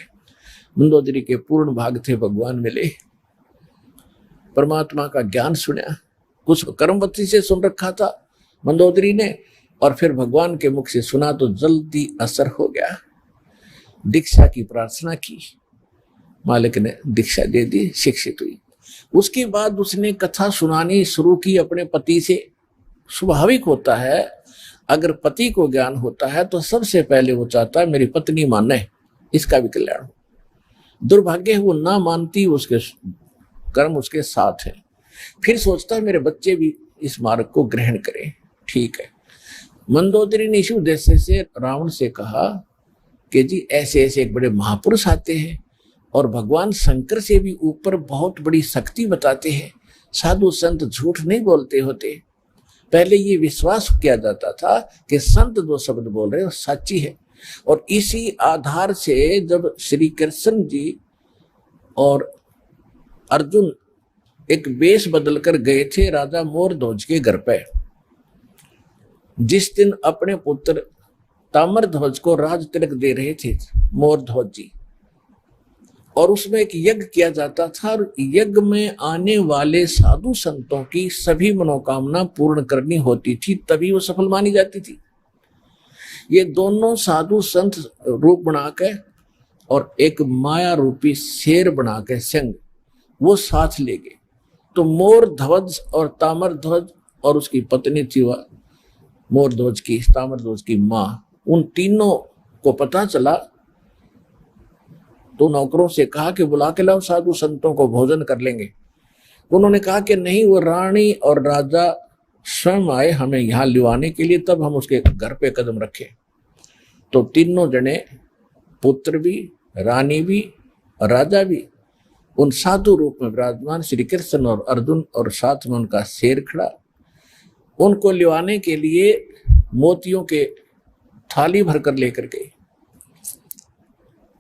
मंदोदरी के पूर्ण भाग थे, भगवान मिले, परमात्मा का ज्ञान सुना। कुछ कर्मवती से सुन रखा था मंदोदरी ने, और फिर भगवान के मुख से सुना तो जल्दी असर हो गया। दीक्षा की प्रार्थना की, मालिक ने दीक्षा दे दी, शिक्षित हुई। उसके बाद उसने कथा सुनानी शुरू की अपने पति से। स्वाभाविक होता है, अगर पति को ज्ञान होता है तो सबसे पहले वो चाहता है मेरी पत्नी माने, इसका भी कल्याण हो। दुर्भाग्य है वो ना मानती, उसके कर्म उसके साथ है। फिर सोचता है मेरे बच्चे भी इस मार्ग को ग्रहण करें। ठीक है, मंदोदरी ने इसी उद्देश्य से रावण से कहा कि जी ऐसे ऐसे एक बड़े महापुरुष आते हैं और भगवान शंकर से भी ऊपर बहुत बड़ी शक्ति बताते हैं, साधु संत झूठ नहीं बोलते होते। पहले ये विश्वास किया जाता था कि संत जो शब्द बोल रहे हैं वो सच्ची है, और इसी आधार से जब श्री कृष्ण जी और अर्जुन एक वेश बदलकर गए थे राजा मोरध्वज के घर पे, जिस दिन अपने पुत्र ताम्रध्वज को राज तिलक दे रहे थे मोरध्वज जी, और उसमें एक यज्ञ किया जाता था, और यज्ञ में आने वाले साधु संतों की सभी मनोकामना पूर्ण करनी होती थी, तभी वो सफल मानी जाती थी। ये दोनों साधु संत रूप बनाकर और एक माया रूपी शेर बनाकर संग वो साथ ले गए। तो मोरध्वज और ताम्रध्वज और उसकी पत्नी थी वह मोरध्वज की, ताम्रध्वज की माँ, उन तीनों को पता चला तो नौकरों से कहा कि बुला के लाओ साधु संतों को, भोजन कर लेंगे। उन्होंने कहा कि नहीं, वो रानी और राजा स्वयं आए हमें यहाँ लिवाने के लिए, तब हम उसके घर पे कदम रखे। तो तीनों जने, पुत्र भी, रानी भी, राजा भी, उन साधु रूप में विराजमान श्री कृष्ण और अर्जुन, और साथ में उनका शेर खड़ा, उनको लिवाने के लिए मोतियों के थाली भरकर लेकर गए।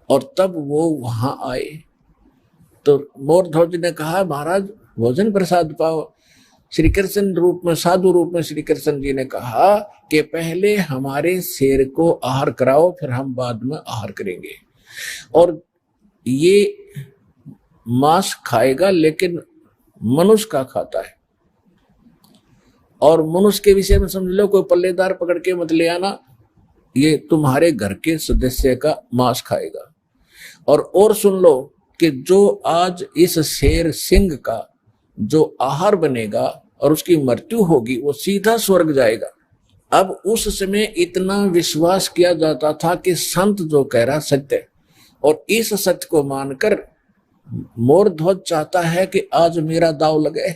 और तब वो वहां आए तो मोरध्वज ने कहा महाराज भोजन प्रसाद पाओ। श्री कृष्ण रूप में, साधु रूप में श्री कृष्ण जी ने कहा कि पहले हमारे शेर को आहार कराओ, फिर हम बाद में आहार करेंगे। और ये मांस खाएगा लेकिन मनुष्य का खाता है, और मनुष्य के विषय में समझ लो कोई पल्लेदार पकड़ के मत ले आना, ये तुम्हारे घर के सदस्य का मांस खाएगा। और सुन लो कि जो आज इस शेर सिंह का जो आहार बनेगा और उसकी मृत्यु होगी, वो सीधा स्वर्ग जाएगा। अब उस समय इतना विश्वास किया जाता था कि संत जो कह रहा सत्य है, और इस सत्य को मानकर मोरध्वज चाहता है कि आज मेरा दाव लगे।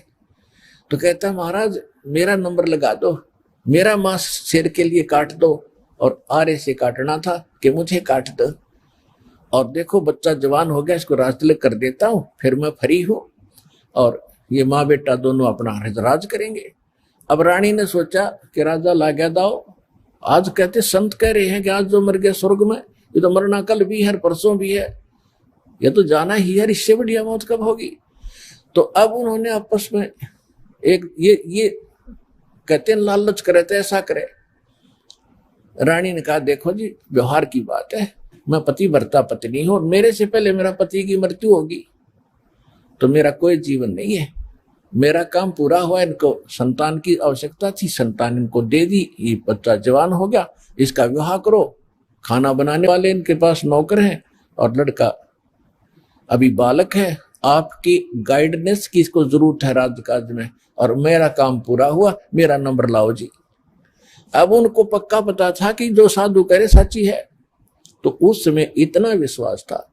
तो कहता है महाराज मेरा नंबर लगा दो, मेरा मांस शेर के लिए काट दो, और आरे से काटना था कि मुझे काट दो, और देखो बच्चा जवान हो गया, इसको राज तिलक कर देता हूं, फिर मैं फ्री हूं, और ये माँ बेटा दोनों अपना राज करेंगे। अब रानी ने सोचा कि राजा ला गया दाव, आज कहते संत कह रहे हैं कि आज जो मर गया स्वर्ग में, ये तो मरना कल भी है, परसों भी है, ये तो जाना ही है, इससे बढ़िया मौत कब होगी। तो अब उन्होंने आपस में एक ये कहते हैं लालच करे तो ऐसा करे। रानी ने कहा देखो जी व्यवहार की बात है, मैं पति भरता पत्नी हूं, और मेरे से पहले मेरा पति की मृत्यु होगी तो मेरा कोई जीवन नहीं है, मेरा काम पूरा हुआ। इनको संतान की आवश्यकता थी, संतान इनको दे दी, ये बच्चा जवान हो गया, इसका विवाह करो, खाना बनाने वाले इनके पास नौकर हैं, और लड़का अभी बालक है, आपकी गाइडेंस की इसको जरूरत है राजकाज में, और मेरा काम पूरा हुआ, मेरा नंबर लाओ जी। अब उनको पक्का पता था कि जो साधु करे सच्ची है, तो उस समय इतना विश्वास था।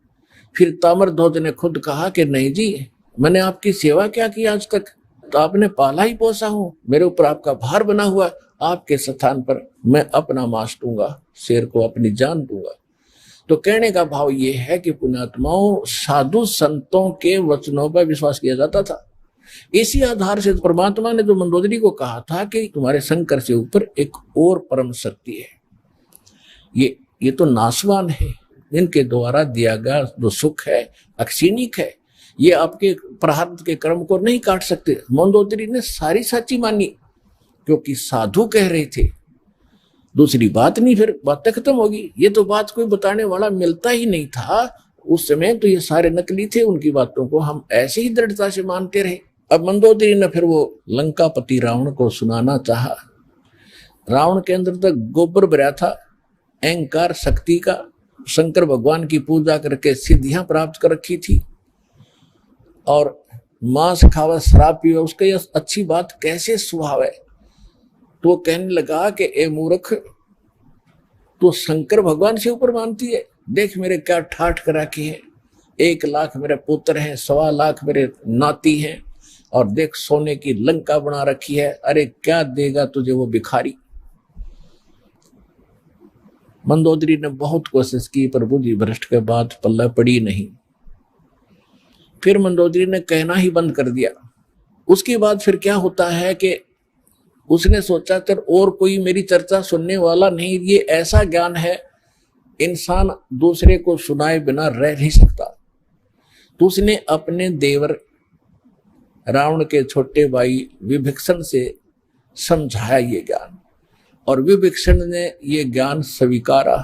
फिर ताम्रध्वज ने खुद कहा कि नहीं जी, मैंने आपकी सेवा क्या की आज तक, तो आपने पाला ही पोसा हूं, मेरे ऊपर आपका भार बना हुआ, आपके स्थान पर मैं अपना मांस दूंगा, शेर को अपनी जान दूंगा। तो कहने का भाव ये है कि पुण्यात्माओं, साधु संतों के वचनों पर विश्वास किया जाता था। इसी आधार से परमात्मा ने जो मंदोदरी को कहा था कि तुम्हारे शंकर से ऊपर एक और परम शक्ति है, ये तो नाशवान है, इनके द्वारा दिया गया जो सुख है अक्षीणिक है, ये आपके प्रारब्ध के कर्म को नहीं काट सकते। मंदोदरी ने सारी सच्ची मानी क्योंकि साधु कह रहे थे, दूसरी बात नहीं, फिर बातें खत्म होगी। ये तो बात कोई बताने वाला मिलता ही नहीं था, उस समय तो ये सारे नकली थे, उनकी बातों को हम ऐसे ही दृढ़ता से मानते रहे। अब मंदोदरी ने फिर वो लंकापति रावण को सुनाना चाहा। रावण के अंदर तक गोबर भरा था, अहंकार शक्ति का, शंकर भगवान की पूजा करके सिद्धियां प्राप्त कर रखी थी, और मांस खावा शराब पीवा उसके ये अच्छी बात कैसे स्वभाव है। तो वो कहने लगा कि ए मूर्ख, तो शंकर भगवान से ऊपर मानती है, देख मेरे क्या ठाठ करा की है, 1 लाख मेरे पुत्र हैं, 1.25 लाख मेरे नाती हैं, और देख सोने की लंका बना रखी है, अरे क्या देगा तुझे वो भिखारी। मंदोदरी ने बहुत कोशिश की पर बुद्धि भ्रष्ट के बाद पल्ला पड़ी नहीं। फिर मंदोदरी ने कहना ही बंद कर दिया। उसके बाद फिर क्या होता है कि उसने सोचा कि और कोई मेरी चर्चा सुनने वाला नहीं, ये ऐसा ज्ञान है इंसान दूसरे को सुनाए बिना रह नहीं सकता। तो उसने अपने देवर रावण के छोटे भाई विभीषण से समझाया ये ज्ञान, और विभीषण ने ये ज्ञान स्वीकारा,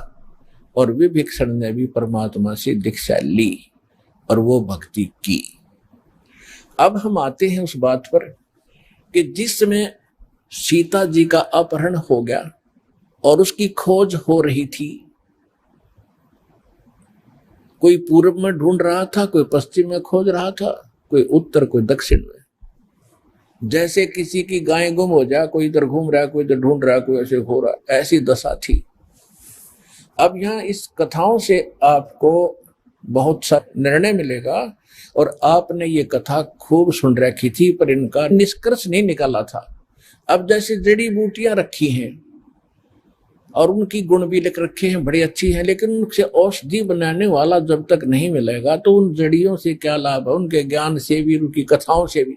और विभीषण ने भी परमात्मा से दीक्षा ली और वो भक्ति की। अब हम आते हैं उस बात पर कि जिस समय सीता जी का अपहरण हो गया और उसकी खोज हो रही थी, कोई पूर्व में ढूंढ रहा था, कोई पश्चिम में खोज रहा था, कोई उत्तर, कोई दक्षिण में। जैसे किसी की गाय गुम हो जाए, कोई इधर घूम रहा है, कोई इधर ढूंढ रहा है, कोई ऐसे हो रहा है, ऐसी दशा थी। अब यहाँ इस कथाओं से आपको बहुत सा निर्णय मिलेगा, और आपने ये कथा खूब सुन रखी थी पर इनका निष्कर्ष नहीं निकाला था। अब जैसे जड़ी बूटियां रखी हैं और उनकी गुण भी लिख रखे हैं, बड़ी अच्छी हैं, लेकिन उनसे औषधि बनाने वाला जब तक नहीं मिलेगा तो उन जड़ियों से क्या लाभ है, उनके ज्ञान से भी, उनकी कथाओं से भी।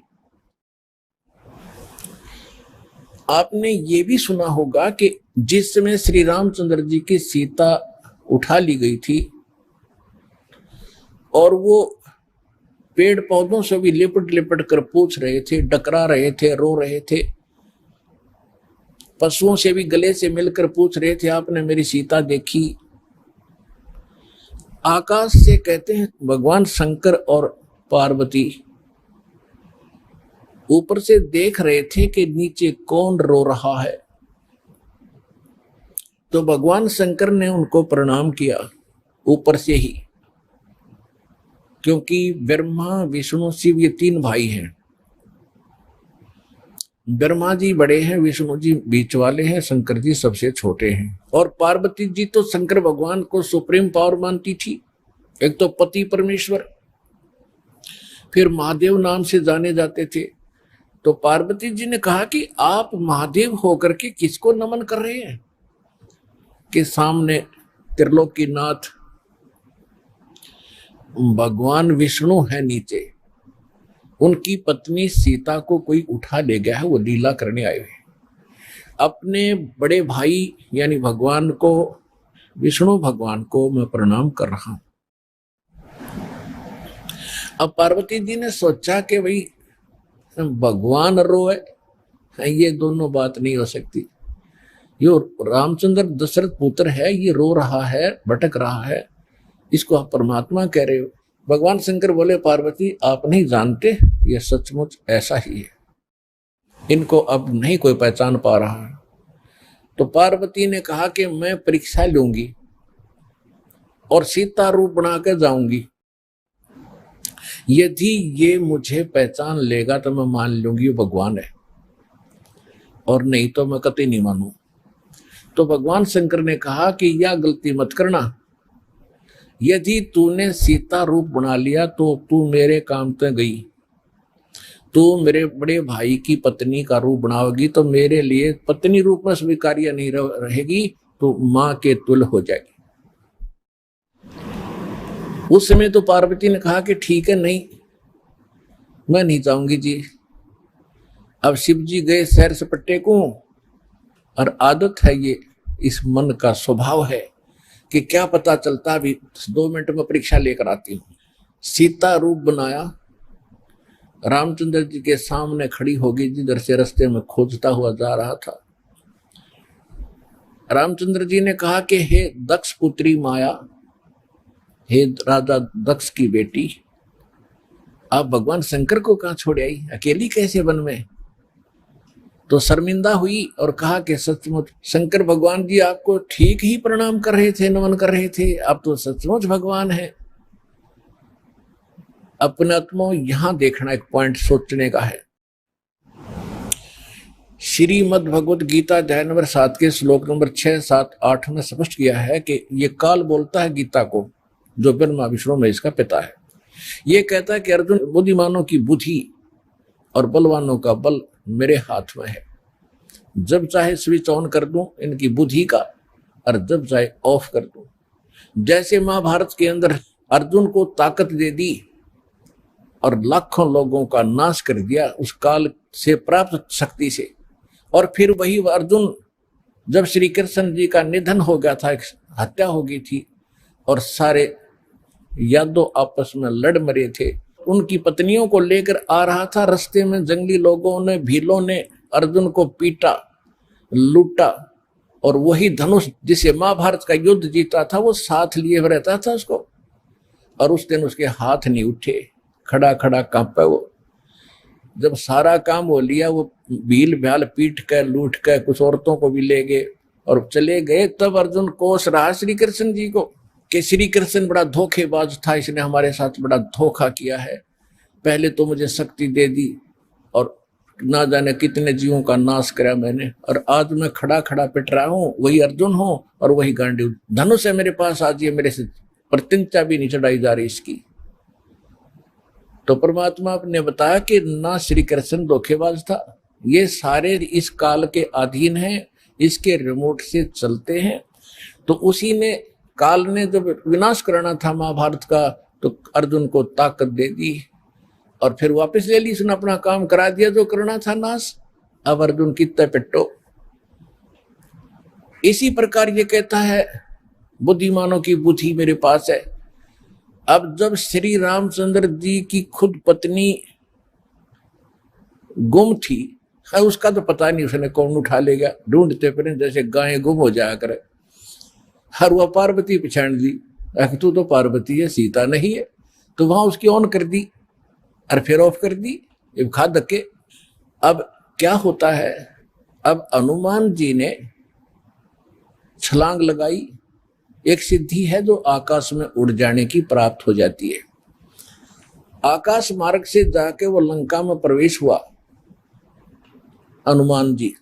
आपने ये भी सुना होगा कि जिस समय श्री रामचंद्र जी की सीता उठा ली गई थी और वो पेड़ पौधों से भी लिपट लिपट कर पूछ रहे थे, डकरा रहे थे, रो रहे थे, पशुओं से भी गले से मिलकर पूछ रहे थे, आपने मेरी सीता देखी। आकाश से कहते हैं भगवान शंकर और पार्वती ऊपर से देख रहे थे कि नीचे कौन रो रहा है। तो भगवान शंकर ने उनको प्रणाम किया ऊपर से ही, क्योंकि ब्रह्मा विष्णु शिव ये 3 भाई हैं। ब्रह्मा जी बड़े हैं, विष्णु जी बीच वाले हैं, शंकर जी सबसे छोटे हैं। और पार्वती जी तो शंकर भगवान को सुप्रीम पावर मानती थी, एक तो पति परमेश्वर, फिर महादेव नाम से जाने जाते थे। तो पार्वती जी ने कहा कि आप महादेव होकर के किसको नमन कर रहे हैं, कि सामने त्रिलोकीनाथ भगवान विष्णु है, नीचे उनकी पत्नी सीता को कोई उठा ले गया है, वो लीला करने आए हुए। अपने बड़े भाई यानी भगवान को, विष्णु भगवान को मैं प्रणाम कर रहा हूं। अब पार्वती जी ने सोचा कि भाई भगवान रोए, ये दोनों बात नहीं हो सकती। यो रामचंद्र दशरथ पुत्र है, ये रो रहा है, भटक रहा है, इसको आप परमात्मा कह रहे हो। भगवान शंकर बोले पार्वती आप नहीं जानते, ये सचमुच ऐसा ही है, इनको अब नहीं कोई पहचान पा रहा है। तो पार्वती ने कहा कि मैं परीक्षा लूंगी और सीता रूप बना कर जाऊंगी, यदि ये मुझे पहचान लेगा तो मैं मान लूंगी वो भगवान है, और नहीं तो मैं कतई नहीं मानू। तो भगवान शंकर ने कहा कि यह गलती मत करना, यदि तूने सीता रूप बना लिया तो तू मेरे काम पे गई, तू मेरे बड़े भाई की पत्नी का रूप बनाओगी तो मेरे लिए पत्नी रूप में स्वीकार्य नहीं रहेगी, तो मां के तुल्य हो जाएगी। उस समय तो पार्वती ने कहा कि ठीक है, नहीं मैं नहीं चाहूंगी जी। अब शिव जी गए सैर सपट्टे को, और आदत है ये, इस मन का स्वभाव है कि क्या पता चलता, अभी 2 मिनट में परीक्षा लेकर आती हूँ। सीता रूप बनाया, रामचंद्र जी के सामने खड़ी होगी, जिधर से रास्ते में खोजता हुआ जा रहा था। रामचंद्र जी ने कहा कि हे दक्ष पुत्री माया, हे राजा दक्ष की बेटी, आप भगवान शंकर को कहाँ छोड़ आई, अकेली कैसे वन में? तो शर्मिंदा हुई और कहा कि सचमुच शंकर भगवान जी आपको ठीक ही प्रणाम कर रहे थे, नमन कर रहे थे, आप तो सचमुच भगवान हैं। अपने आत्मा यहां देखना एक पॉइंट सोचने का है। श्रीमद् भगवत गीता अध्याय नंबर 7 के श्लोक नंबर 6, 7, 8 में स्पष्ट किया है कि ये काल बोलता है गीता को, जो ब्रह्मा विष्णु में इसका पिता है। ये कहता है कि अर्जुन, बुद्धिमानों की बुद्धि और बलवानों का बल मेरे हाथ में है। जब चाहे स्विच ऑन कर दूं इनकी बुद्धि का, और जब चाहे ऑफ कर दूं। जैसे महाभारत के अंदर अर्जुन को ताकत दे दी और लाखों लोगों का नाश कर दिया उस काल से प्राप्त शक्ति से, और फिर वही अर्जुन जब श्री कृष्ण जी का निधन हो गया था, हत्या हो गई थी और सारे यादव आपस में लड़ मरे थे, उनकी पत्नियों को लेकर आ रहा था, रास्ते में जंगली लोगों ने, भीलों ने अर्जुन को पीटा, लूटा, और वही धनुष जिसे महाभारत का युद्ध जीता था वो साथ लिए रहता था उसको, और उस दिन उसके हाथ नहीं उठे, खड़ा खड़ा कांपा वो। जब सारा काम हो लिया, वो भील भ्याल पीट कर लूट कर कुछ औरतों को भी ले गए और चले गए, तब अर्जुन कोस रहा श्री कृष्ण जी को कि श्री कृष्ण बड़ा धोखेबाज था, इसने हमारे साथ बड़ा धोखा किया है। पहले तो मुझे शक्ति दे दी और ना जाने कितने जीवों का नाश करा मैंने, और आज मैं खड़ा खड़ा पिट रहा हूँ, वही अर्जुन हूँ और वही गांडीव धनुष है मेरे पास, आज ये मेरे से प्रतिज्ञा भी नहीं चढ़ाई जा रही इसकी। तो परमात्मा ने बताया कि ना श्री कृष्ण धोखेबाज था, ये सारे इस काल के अधीन हैं, इसके रिमोट से चलते हैं। तो उसी ने, काल ने जब विनाश करना था महाभारत का, तो अर्जुन को ताकत दे दी और फिर वापस ले ली, उसने अपना काम करा दिया जो करना था नाश। अब अर्जुन कितना पिट्टो। इसी प्रकार ये कहता है बुद्धिमानों की बुद्धि मेरे पास है। अब जब श्री रामचंद्र जी की खुद पत्नी गुम थी, उसका तो पता नहीं उसने कौन उठा लेगा, ढूंढते फिर जैसे गायें गुम हो जाया करे, हर वह पार्वती पहचान दी, तू तो पार्वती है, सीता नहीं है, तो वहां उसकी ऑन कर दी और फिर ऑफ कर दी, ये खा धक्के। अब क्या होता है, अब हनुमान जी ने छलांग लगाई, एक सिद्धि है जो आकाश में उड़ जाने की प्राप्त हो जाती है। आकाश मार्ग से जाके वो लंका में प्रवेश हुआ हनुमान जी।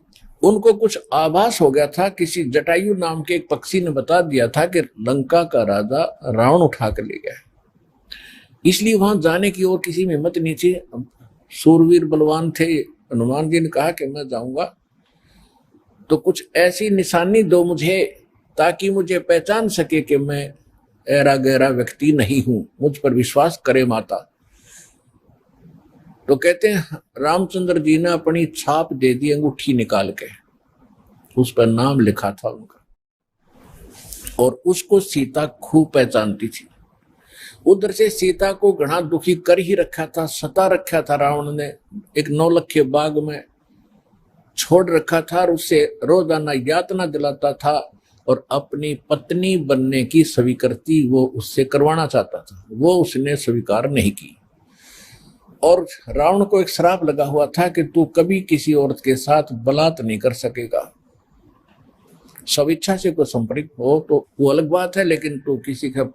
उनको कुछ आभास हो गया था, किसी जटायु नाम के एक पक्षी ने बता दिया था कि लंका का राजा रावण उठा कर ले गया, इसलिए वहां जाने की और किसी में हिम्मत नहीं थी। सूरवीर बलवान थे, हनुमान जी ने कहा कि मैं जाऊंगा तो कुछ ऐसी निशानी दो मुझे ताकि मुझे पहचान सके कि मैं ऐरा गहरा व्यक्ति नहीं हूं, मुझ पर विश्वास करे माता। तो कहते हैं रामचंद्र जी ने अपनी छाप दे दी, अंगूठी निकाल के, उस पर नाम लिखा था उनका, और उसको सीता खूब पहचानती थी। उधर से सीता को घना दुखी कर ही रखा था, सता रखा था रावण ने, एक नौलखे बाग में छोड़ रखा था और उससे रोजाना यातना दिलाता था और अपनी पत्नी बनने की स्वीकृति वो उससे करवाना चाहता था, वो उसने स्वीकार नहीं की। और रावण को एक श्राप लगा हुआ था कि तू कभी किसी औरत के साथ बलात् नहीं कर सकेगा, स्वेच्छा से कोई संपर्क हो तो वो अलग बात है, लेकिन तू किसी का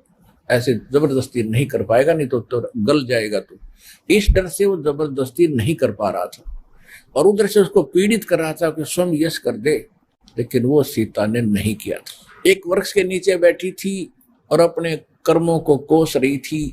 ऐसे जबरदस्ती नहीं कर पाएगा, नहीं तो गल जाएगा तू। इस डर से वो जबरदस्ती नहीं कर पा रहा था और उधर से उसको पीड़ित कर रहा था कि स्वयं यश कर दे, लेकिन वो सीता ने नहीं किया था। एक वृक्ष के नीचे बैठी थी और अपने कर्मों को कोस रही थी,